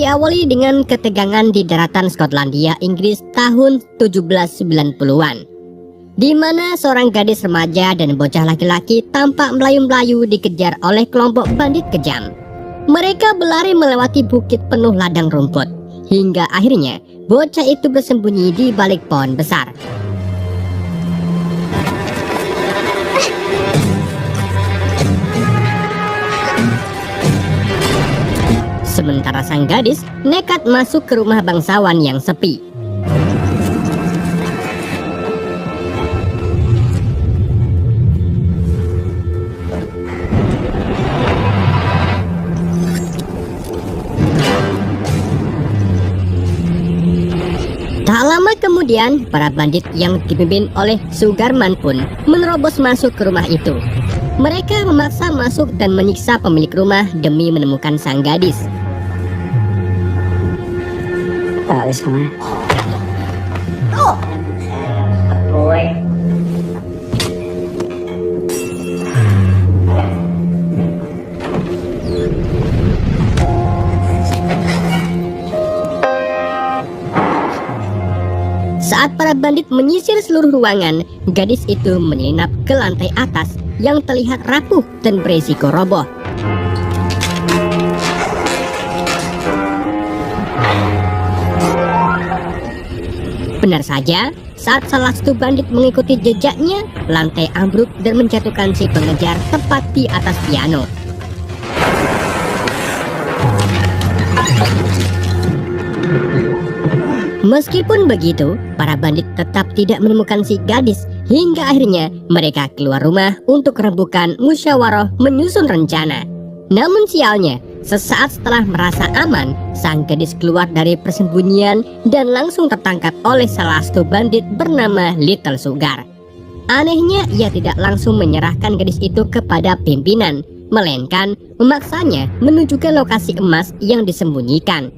diawali dengan ketegangan di daratan Skotlandia, Inggris tahun 1790-an, di mana seorang gadis remaja dan bocah laki-laki tampak melayu-melayu dikejar oleh kelompok bandit kejam. Mereka berlari melewati bukit penuh ladang rumput, hingga akhirnya bocah itu bersembunyi di balik pohon besar. Sementara sang gadis nekat masuk ke rumah bangsawan yang sepi. Tak lama kemudian, para bandit yang dipimpin oleh Sugarman pun menerobos masuk ke rumah itu. Mereka memaksa masuk dan menyiksa pemilik rumah demi menemukan sang gadis. Saat para bandit menyisir seluruh ruangan, gadis itu menyelinap ke lantai atas yang terlihat rapuh dan beresiko roboh. Benar saja, saat salah satu bandit mengikuti jejaknya, lantai ambruk dan menjatuhkan si pengejar tepat di atas piano. Meskipun begitu, para bandit tetap tidak menemukan si gadis, hingga akhirnya mereka keluar rumah untuk rembukan musyawarah menyusun rencana. Namun sialnya, sesaat setelah merasa aman, sang gadis keluar dari persembunyian dan langsung tertangkap oleh salah satu bandit bernama Little Sugar. Anehnya, ia tidak langsung menyerahkan gadis itu kepada pimpinan, melainkan memaksanya menuju ke lokasi emas yang disembunyikan.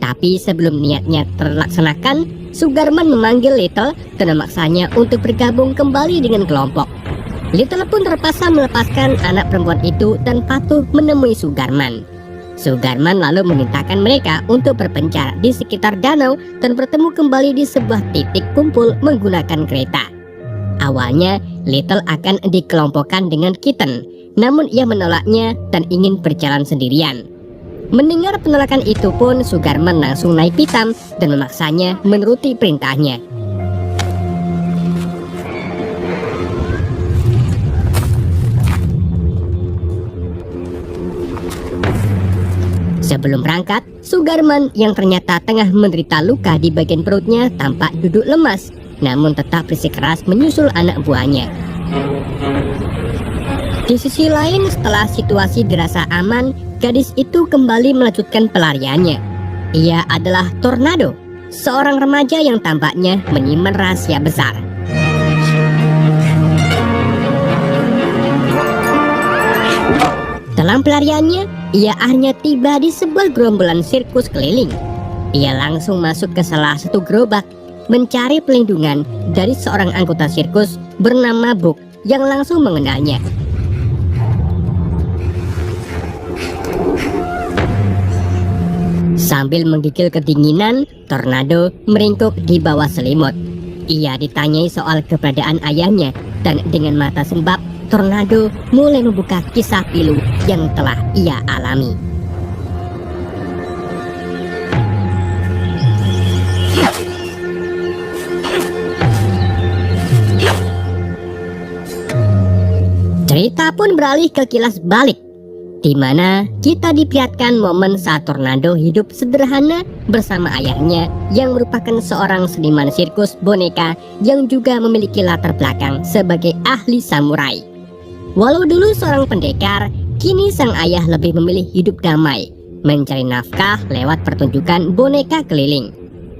Tapi sebelum niatnya terlaksanakan, Sugarman memanggil Little dan memaksanya untuk bergabung kembali dengan kelompok. Little pun terpaksa melepaskan anak perempuan itu dan patuh menemui Sugarman. Sugarman lalu memintakan mereka untuk berpencar di sekitar danau dan bertemu kembali di sebuah titik kumpul menggunakan kereta. Awalnya, Little akan dikelompokkan dengan Kitten, namun ia menolaknya dan ingin berjalan sendirian. Mendengar penolakan itu pun, Sugarman langsung naik pitam dan memaksanya menuruti perintahnya. Sebelum berangkat, Sugarman yang ternyata tengah menderita luka di bagian perutnya tampak duduk lemas, namun tetap bersikeras menyusul anak buahnya. Di sisi lain, setelah situasi dirasa aman, gadis itu kembali melanjutkan pelariannya. Ia adalah Tornado, seorang remaja yang tampaknya menyimpan rahasia besar. Dalam pelariannya, ia akhirnya tiba di sebuah gerombolan sirkus keliling. Ia langsung masuk ke salah satu gerobak, mencari pelindungan dari seorang anggota sirkus bernama Book yang langsung mengenalnya. Sambil menggigil kedinginan, Tornado meringkuk di bawah selimut. Ia ditanyai soal keberadaan ayahnya, dan dengan mata sembab, Tornado mulai membuka kisah pilu yang telah ia alami. Cerita pun beralih ke kilas balik, di mana kita diperlihatkan momen saat Tornado hidup sederhana bersama ayahnya yang merupakan seorang seniman sirkus boneka yang juga memiliki latar belakang sebagai ahli samurai. Walau dulu seorang pendekar, kini sang ayah lebih memilih hidup damai, mencari nafkah lewat pertunjukan boneka keliling.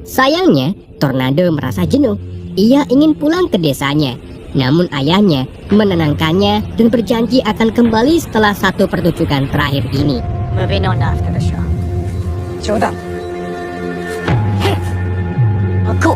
Sayangnya, Tornado merasa jenuh. Ia ingin pulang ke desanya. Namun ayahnya menenangkannya dan berjanji akan kembali setelah satu pertunjukan terakhir ini. Moving on after the show. Jodan. Aku.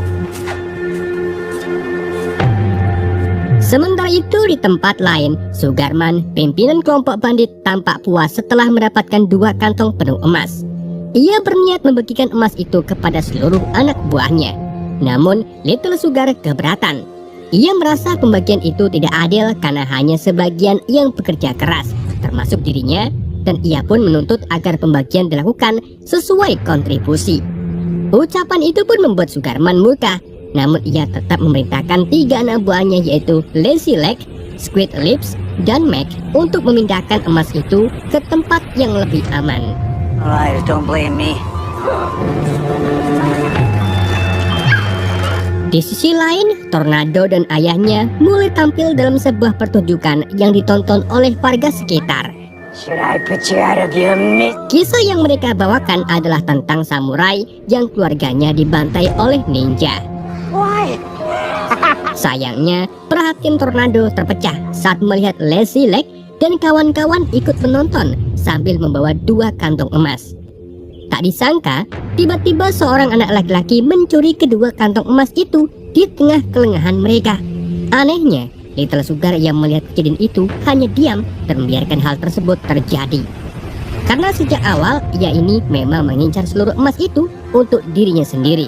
Sementara itu di tempat lain, Sugarman, pimpinan kelompok bandit, tampak puas setelah mendapatkan 2 kantong penuh emas. Ia berniat membagikan emas itu kepada seluruh anak buahnya. Namun, Little Sugar keberatan. Ia merasa pembagian itu tidak adil karena hanya sebagian yang bekerja keras, termasuk dirinya, dan ia pun menuntut agar pembagian dilakukan sesuai kontribusi. Ucapan itu pun membuat Sugarman murka, namun ia tetap memerintahkan 3 anak buahnya yaitu Lazy Leg, Squid Lips, dan Mac untuk memindahkan emas itu ke tempat yang lebih aman. Alright, don't blame me. Di sisi lain, Tornado dan ayahnya mulai tampil dalam sebuah pertunjukan yang ditonton oleh warga sekitar. Should I put you out of your misery? Kisah yang mereka bawakan adalah tentang samurai yang keluarganya dibantai oleh ninja. Why? Sayangnya, perhatian Tornado terpecah saat melihat Lazy Leg dan kawan-kawan ikut menonton sambil membawa 2 kantong emas. Tak disangka, tiba-tiba seorang anak laki-laki mencuri kedua kantong emas itu di tengah kelengahan mereka. Anehnya, Little Sugar yang melihat kejadian itu hanya diam dan membiarkan hal tersebut terjadi. Karena sejak awal, ia ini memang mengincar seluruh emas itu untuk dirinya sendiri.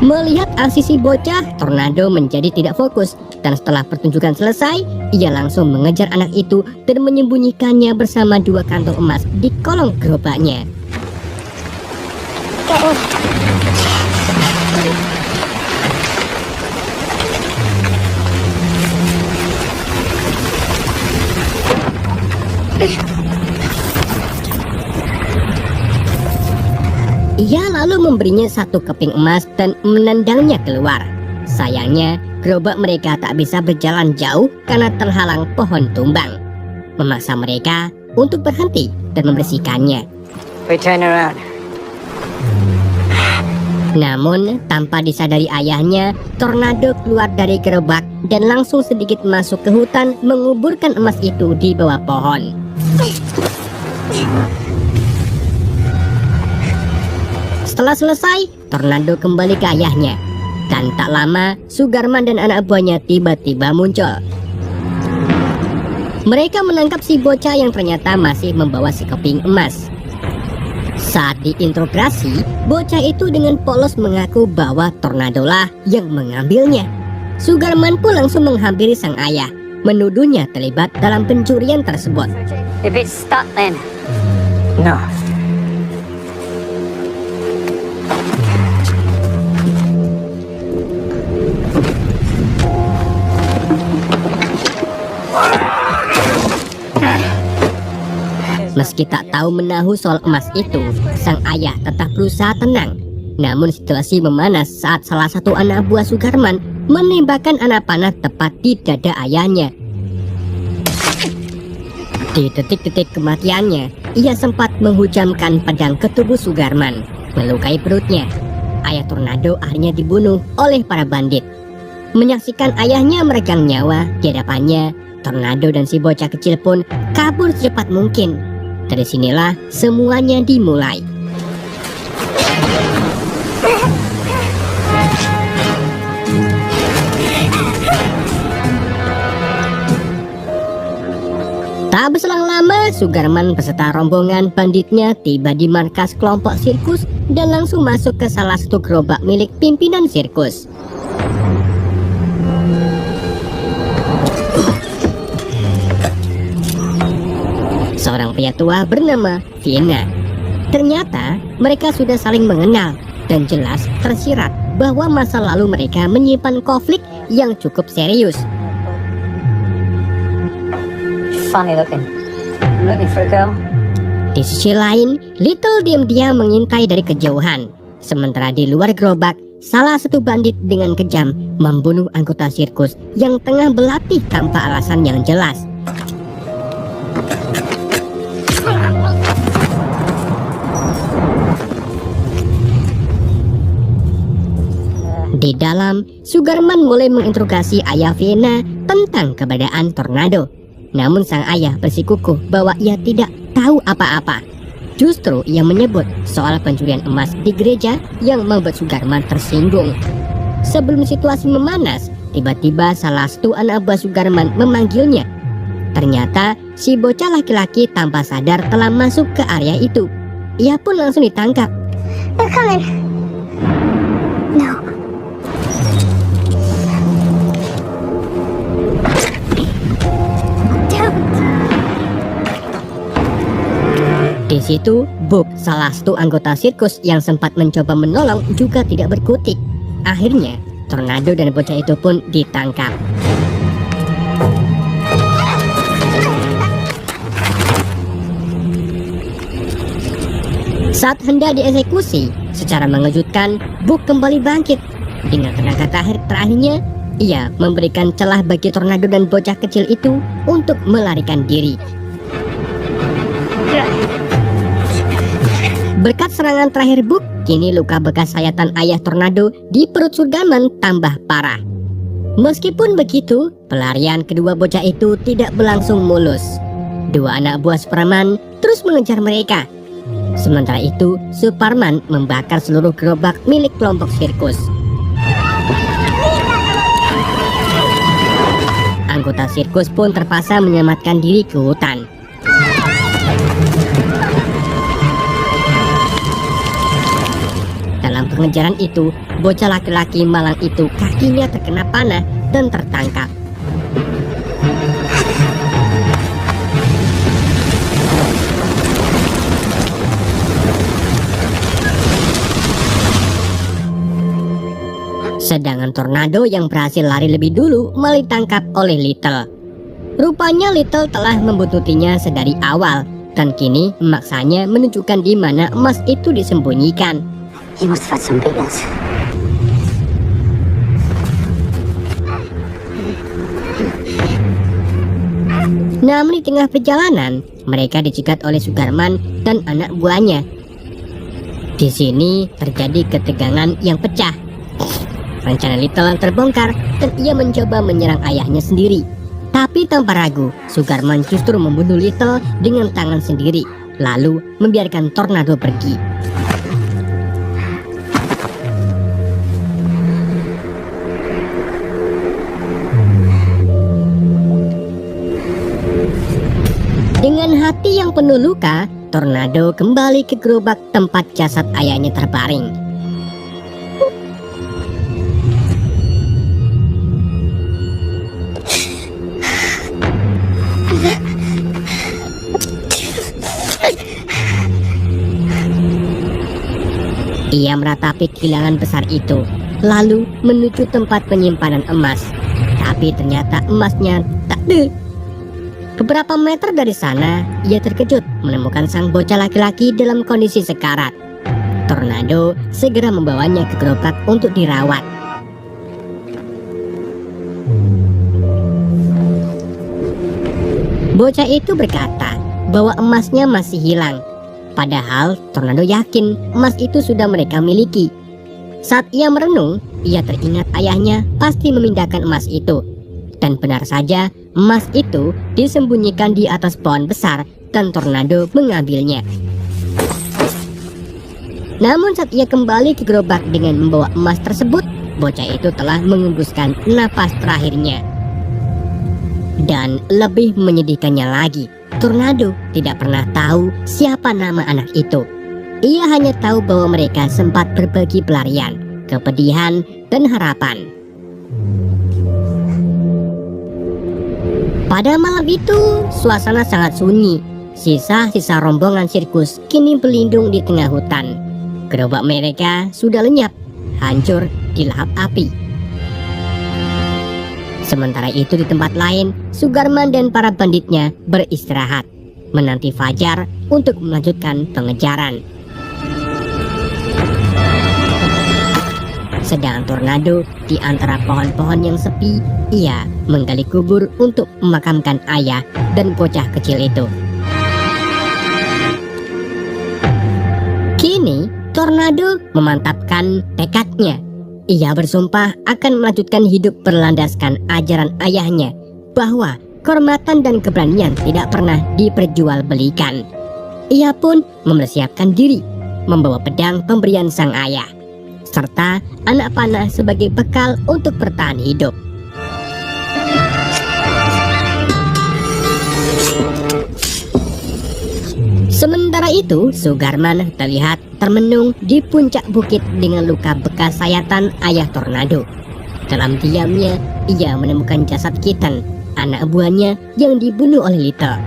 Melihat aksi si bocah, Tornado menjadi tidak fokus, dan setelah pertunjukan selesai, ia langsung mengejar anak itu dan menyembunyikannya bersama 2 kantong emas di kolong gerobaknya. Ia lalu memberinya 1 keping emas dan menendangnya keluar. Sayangnya, gerobak mereka tak bisa berjalan jauh karena terhalang pohon tumbang, memaksa mereka untuk berhenti dan membersihkannya. We turn around. Namun, tanpa disadari ayahnya, Tornado keluar dari gerobak dan langsung sedikit masuk ke hutan menguburkan emas itu di bawah pohon. Setelah selesai, Tornado kembali ke ayahnya. Dan tak lama, Sugarman dan anak buahnya tiba-tiba muncul. Mereka menangkap si bocah yang ternyata masih membawa sekeping emas. Saat diinterogasi, bocah itu dengan polos mengaku bahwa Tornado lah yang mengambilnya. Sugarman pun langsung menghampiri sang ayah, menuduhnya terlibat dalam pencurian tersebut. If it's stuck, then no. Meski tak tahu menahu soal emas itu, sang ayah tetap berusaha tenang. Namun situasi memanas saat salah satu anak buah Sugarman menembakkan anak panah tepat di dada ayahnya. Di detik-detik kematiannya, ia sempat menghujamkan pedang ke tubuh Sugarman, melukai perutnya. Ayah Tornado akhirnya dibunuh oleh para bandit. Menyaksikan ayahnya meregang nyawa di hadapannya, Tornado dan si bocah kecil pun kabur secepat mungkin. Dari sinilah semuanya dimulai. Tak berselang lama, Sugarman beserta rombongan banditnya tiba di markas kelompok sirkus dan langsung masuk ke salah satu gerobak milik pimpinan sirkus. Seorang pria tua bernama Vienna. Ternyata mereka sudah saling mengenal dan jelas tersirat bahwa masa lalu mereka menyimpan konflik yang cukup serius. Funny looking. Looking for a girl? Di sisi lain, Little diam-diam mengintai dari kejauhan. Sementara di luar gerobak, salah satu bandit dengan kejam membunuh anggota sirkus yang tengah berlatih tanpa alasan yang jelas. Di dalam, Sugarman mulai menginterogasi ayah Vienna tentang keberadaan Tornado. Namun sang ayah bersikukuh bahwa ia tidak tahu apa-apa. Justru ia menyebut soal pencurian emas di gereja yang membuat Sugarman tersinggung. Sebelum situasi memanas, tiba-tiba salah satu anak buah Sugarman memanggilnya. Ternyata si bocah laki-laki tanpa sadar telah masuk ke area itu. Ia pun langsung ditangkap. They're coming. No. Don't. Di situ, Book, salah satu anggota sirkus yang sempat mencoba menolong, juga tidak berkutik. Akhirnya, Tornado dan bocah itu pun ditangkap. Saat hendak dieksekusi, secara mengejutkan, Book kembali bangkit. Dengan tenaga terakhirnya, ia memberikan celah bagi Tornado dan bocah kecil itu untuk melarikan diri. Berkat serangan terakhir Book, kini luka bekas sayatan ayah Tornado di perut Sugarman tambah parah. Meskipun begitu, pelarian kedua bocah itu tidak berlangsung mulus. Dua anak buah Superman terus mengejar mereka. Sementara itu, Superman membakar seluruh gerobak milik kelompok sirkus. Anggota sirkus pun terpaksa menyelamatkan diri ke hutan. Dalam pengejaran itu, bocah laki-laki malang itu kakinya terkena panah dan tertangkap. Sedangkan Tornado yang berhasil lari lebih dulu malah ditangkap oleh Little. Rupanya Little telah membuntutinya sedari awal dan kini memaksanya menunjukkan di mana emas itu disembunyikan. He must have had some beatings. Namun di tengah perjalanan, mereka dicegat oleh Sugarman dan anak buahnya. Di sini terjadi ketegangan yang pecah. Rencana Little terbongkar dan ia mencoba menyerang ayahnya sendiri. Tapi tanpa ragu, Sugarman justru membunuh Little dengan tangan sendiri, lalu membiarkan Tornado pergi. Dengan hati yang penuh luka, Tornado kembali ke gerobak tempat jasad ayahnya terbaring. Ia meratapi kehilangan besar itu, lalu menuju tempat penyimpanan emas. Tapi ternyata emasnya tak ada. Beberapa meter dari sana, ia terkejut menemukan sang bocah laki-laki dalam kondisi sekarat. Tornado segera membawanya ke gerobak untuk dirawat. Bocah itu berkata bahwa emasnya masih hilang. Padahal Tornado yakin emas itu sudah mereka miliki. Saat ia merenung, ia teringat ayahnya pasti memindahkan emas itu. Dan benar saja, emas itu disembunyikan di atas pohon besar dan Tornado mengambilnya. Namun saat ia kembali ke gerobak dengan membawa emas tersebut, bocah itu telah mengembuskan napas terakhirnya. Dan lebih menyedihkannya lagi, Tornado tidak pernah tahu siapa nama anak itu. Ia hanya tahu bahwa mereka sempat berbagi pelarian, kepedihan, dan harapan. Pada malam itu, suasana sangat sunyi. Sisa-sisa rombongan sirkus kini berlindung di tengah hutan. Gerobak mereka sudah lenyap, hancur dilahap api. Sementara itu di tempat lain, Sugarman dan para banditnya beristirahat, menanti fajar untuk melanjutkan pengejaran. Sedang Tornado di antara pohon-pohon yang sepi, ia menggali kubur untuk memakamkan ayah dan bocah kecil itu. Kini, Tornado memantapkan tekadnya. Ia bersumpah akan melanjutkan hidup berlandaskan ajaran ayahnya bahwa kehormatan dan keberanian tidak pernah diperjualbelikan. Ia pun mempersiapkan diri, membawa pedang pemberian sang ayah, serta anak panah sebagai bekal untuk bertahan hidup. Sementara itu, Sugarman terlihat termenung di puncak bukit dengan luka bekas sayatan ayah Tornado. Dalam diamnya, ia menemukan jasad Kitten, anak buahnya yang dibunuh oleh Little.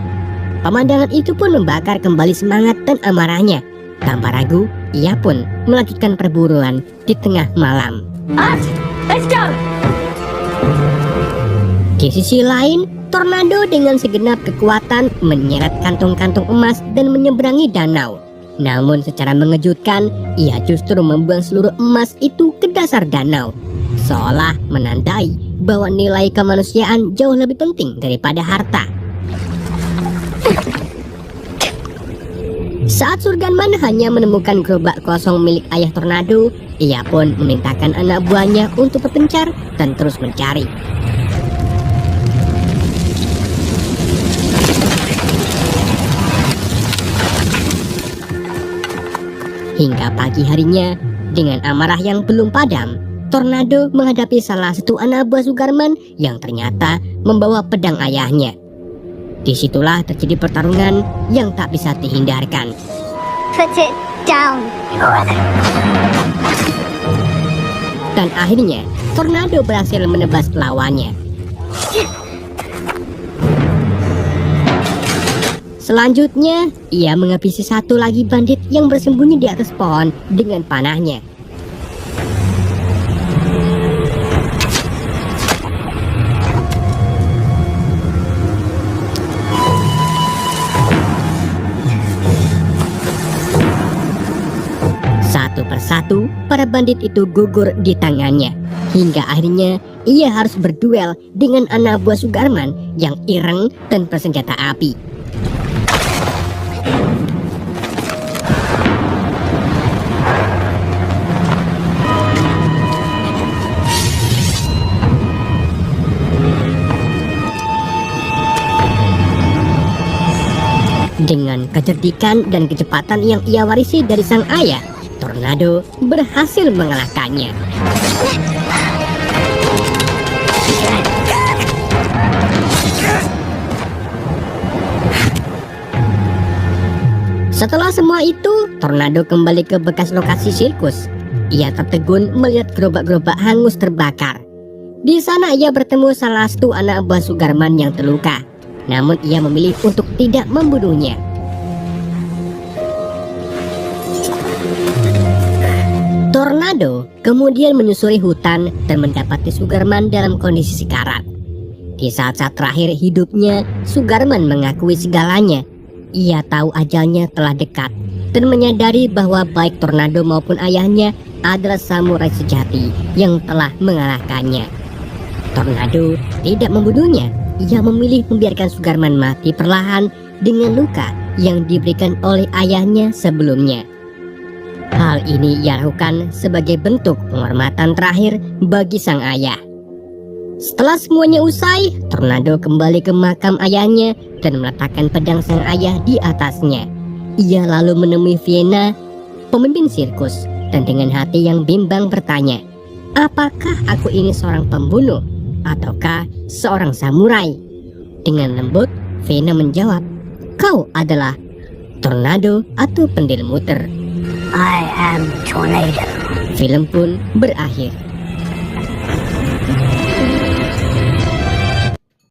Pemandangan itu pun membakar kembali semangat dan amarahnya. Tanpa ragu, ia pun melanjutkan perburuan di tengah malam. Let's go! Di sisi lain, Tornado dengan segenap kekuatan menyeret kantung-kantung emas dan menyeberangi danau. Namun secara mengejutkan, ia justru membuang seluruh emas itu ke dasar danau, seolah menandai bahwa nilai kemanusiaan jauh lebih penting daripada harta. Saat Sugarman hanya menemukan gerobak kosong milik ayah Tornado, ia pun memintakan anak buahnya untuk berpencar dan terus mencari. Hingga pagi harinya, dengan amarah yang belum padam, Tornado menghadapi salah satu anak buah Sugarman yang ternyata membawa pedang ayahnya. Disitulah terjadi pertarungan yang tak bisa dihindarkan. Put it down. Dan akhirnya, Tornado berhasil menebas lawannya. Selanjutnya, ia menghabisi satu lagi bandit yang bersembunyi di atas pohon dengan panahnya. Satu persatu, para bandit itu gugur di tangannya. Hingga akhirnya, ia harus berduel dengan anak buah Sugarman yang ireng dan bersenjata api. Dengan kecerdikan dan kecepatan yang ia warisi dari sang ayah, Tornado berhasil mengalahkannya. Setelah semua itu, Tornado kembali ke bekas lokasi sirkus. Ia tertegun melihat gerobak-gerobak hangus terbakar. Di sana ia bertemu salah satu anak buah Sugarman yang terluka. Namun ia memilih untuk tidak membunuhnya. Tornado kemudian menyusuri hutan dan mendapati Sugarman dalam kondisi sekarat. Di saat-saat terakhir hidupnya, Sugarman mengakui segalanya. Ia tahu ajalnya telah dekat dan menyadari bahwa baik Tornado maupun ayahnya adalah samurai sejati yang telah mengalahkannya. Tornado tidak membunuhnya. Ia memilih membiarkan Sugarman mati perlahan dengan luka yang diberikan oleh ayahnya sebelumnya. Hal ini ia lakukan sebagai bentuk penghormatan terakhir bagi sang ayah. Setelah semuanya usai, Tornado kembali ke makam ayahnya dan meletakkan pedang sang ayah di atasnya. Ia lalu menemui Vienna, pemimpin sirkus, dan dengan hati yang bimbang bertanya, "Apakah aku ini seorang pembunuh ataukah seorang samurai?" Dengan lembut, Vienna menjawab, "Kau adalah Tornado atau pendil muter." I am Tornado. Film pun berakhir.